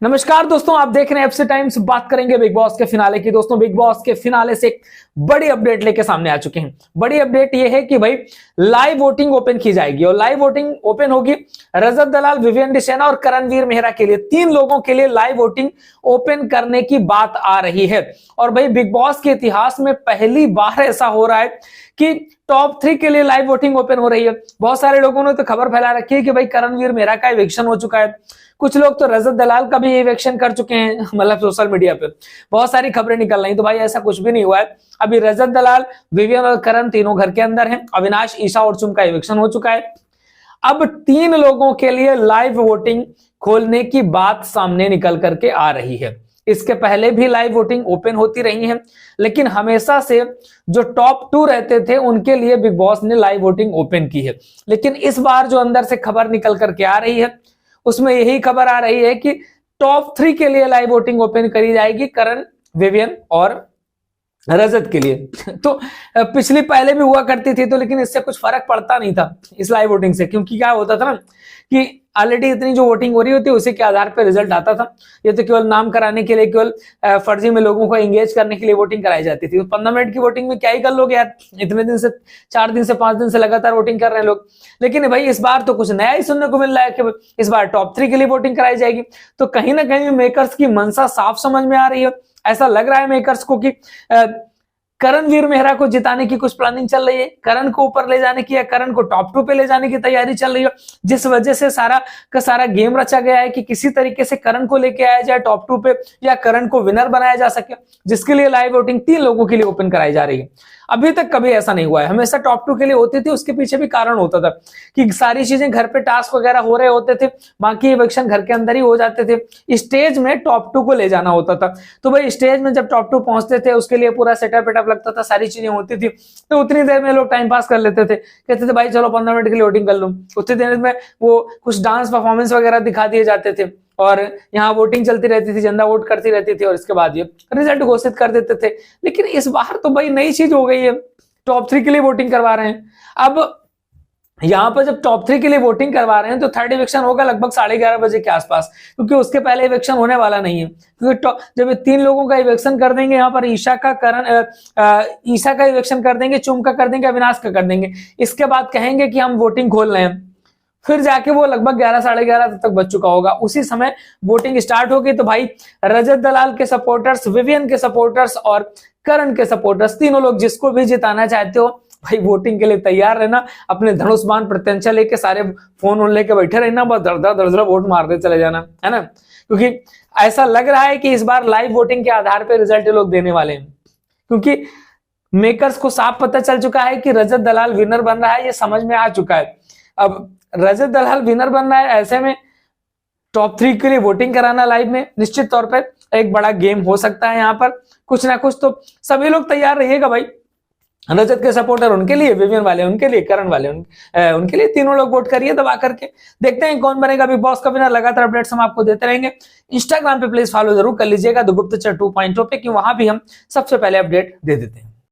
नमस्कार दोस्तों, आप देख रहे हैं एफसी टाइम्स। बात करेंगे बिग बॉस के फिनाले की। दोस्तों, बिग बॉस के फिनाले से एक बड़ी अपडेट लेके सामने आ चुके हैं। बड़ी अपडेट ये है कि भाई लाइव वोटिंग ओपन की जाएगी और लाइव वोटिंग ओपन होगी रजत दलाल, विवियन डिसेना और करणवीर मेहरा के लिए। 3 लोगों के लिए लाइव वोटिंग ओपन करने की बात आ रही है। और भाई बिग बॉस के इतिहास में पहली बार ऐसा हो रहा है कि टॉप 3 के लिए लाइव वोटिंग ओपन हो रही है। बहुत सारे लोगों ने तो खबर फैला रखी है कि भाई करणवीर मेहरा का इविक्शन हो चुका है। कुछ लोग तो रजत दलाल का भी इविक्शन कर चुके हैं, मतलब सोशल मीडिया पे बहुत सारी खबरें निकल रही। तो भाई ऐसा कुछ भी नहीं हुआ है। अभी रजत दलाल, विवियन और करण तीनों घर के अंदर हैं। अविनाश, ईशा और चुम का इविक्शन हो चुका है। अब 3 लोगों के लिए लाइव वोटिंग खोलने की बात सामने निकल करके आ रही है। इसके पहले भी लाइव वोटिंग ओपन होती रही है, लेकिन हमेशा से जो टॉप 2 रहते थे उनके लिए बिग बॉस ने लाइव वोटिंग ओपन की है। लेकिन इस बार जो अंदर से खबर निकल करके आ रही है उसमें यही खबर आ रही है कि टॉप 3 के लिए लाइव वोटिंग ओपन करी जाएगी, करण, विवियन और रजत के लिए। तो पिछली पहले भी हुआ करती थी तो, लेकिन इससे कुछ फर्क पड़ता नहीं था इस लाइव वोटिंग से, क्योंकि क्या होता था ना कि ऑलरेडी इतनी जो वोटिंग हो रही होती है उसी के आधार पर रिजल्ट आता था। ये तो केवल नाम कराने के लिए, केवल फर्जी में लोगों को एंगेज करने के लिए वोटिंग कराई जाती थी। 15 मिनट की वोटिंग में क्या ही कर लोगे यार, इतने दिन से 4 दिन से 5 दिन से लगातार वोटिंग कर रहे हैं लोग। लेकिन भाई इस बार तो कुछ नया ही सुनने को मिल रहा है कि इस बार टॉप 3 के लिए वोटिंग कराई जाएगी। तो कहीं ना कहीं मेकर्स की मंशा साफ समझ में आ रही है। ऐसा लग रहा है मेकर्स को कि करणवीर मेहरा को जिताने की कुछ प्लानिंग चल रही है, करण को ऊपर ले जाने की या करण को टॉप 2 पे ले जाने की तैयारी चल रही है, जिस वजह से सारा का सारा गेम रचा गया है कि किसी तरीके से करण को लेके आया जाए टॉप 2 पे या करण को विनर बनाया जा सके, जिसके लिए लाइव वोटिंग 3 लोगों के लिए ओपन कराई जा रही है। अभी तक कभी ऐसा नहीं हुआ है, हमेशा टॉप 2 के लिए होती थी। उसके पीछे भी कारण होता था कि सारी चीजें घर पे टास्क वगैरह हो रहे होते थे, बाकी इविक्शन घर के अंदर ही हो जाते थे। स्टेज में टॉप 2 को ले जाना होता था। तो भाई स्टेज में जब टॉप 2 पहुंचते थे उसके लिए पूरा सेटअप वेटअप लगता था, सारी चीजें होती थी। तो उतनी देर में लोग टाइम पास कर लेते थे, कहते थे भाई चलो 15 मिनट के लिए वोटिंग कर लूं। उतनी देर में वो कुछ डांस परफॉर्मेंस वगैरह दिखा दिए जाते थे और यहाँ वोटिंग चलती रहती थी, जनता वोट करती रहती थी और इसके बाद ये रिजल्ट घोषित कर देते थे। लेकिन इस बार तो भाई नई चीज हो गई है, टॉप 3 के लिए वोटिंग करवा रहे हैं। अब यहां पर जब टॉप 3 के लिए वोटिंग करवा रहे हैं तो थर्ड इविक्शन होगा लगभग 11:30 बजे के आसपास, क्योंकि उसके पहले इविक्शन होने वाला नहीं है। क्योंकि जब 3 लोगों का इविक्शन कर देंगे, यहाँ पर ईशा का इविक्शन कर देंगे, चुम का कर देंगे, अविनाश का कर देंगे, इसके बाद कहेंगे कि हम वोटिंग खोल रहे हैं, फिर जाके वो लगभग 11 11:30 तक बच चुका होगा। उसी समय वोटिंग स्टार्ट होगी। तो भाई रजत दलाल के सपोर्टर्स, विवियन के सपोर्टर्स और करण के सपोर्टर्स, तीनों लोग जिसको भी जिताना चाहते हो भाई वोटिंग के लिए तैयार रहना। अपने धनुष्मान प्रत्यंचा लेके सारे फोन ऑन लेके बैठे रहना, बस दर वोट मारते चले जाना, है ना। क्योंकि ऐसा लग रहा है कि इस बार लाइव वोटिंग के आधार पर रिजल्ट लोग देने वाले हैं, क्योंकि मेकर्स को साफ पता चल चुका है कि रजत दलाल विनर बन रहा है, ये समझ में आ चुका है। अब रजत दलाल विनर बन रहा है, ऐसे में टॉप 3 के लिए वोटिंग कराना लाइव में निश्चित तौर पर एक बड़ा गेम हो सकता है। यहाँ पर कुछ ना कुछ तो सभी लोग तैयार रहिएगा भाई। रजत के सपोर्टर उनके लिए, विवियन वाले उनके लिए, करण वाले उनके लिए, तीनों लोग वोट करिए दबा करके। देखते हैं कौन बनेगा बिग बॉस का विनर। लगातार अपडेट्स हम आपको देते रहेंगे। इंस्टाग्राम पे प्लीज फॉलो जरूर कर लीजिएगा द गुप्तचर 2.0 पे, कि वहां भी हम सबसे पहले अपडेट दे देते हैं।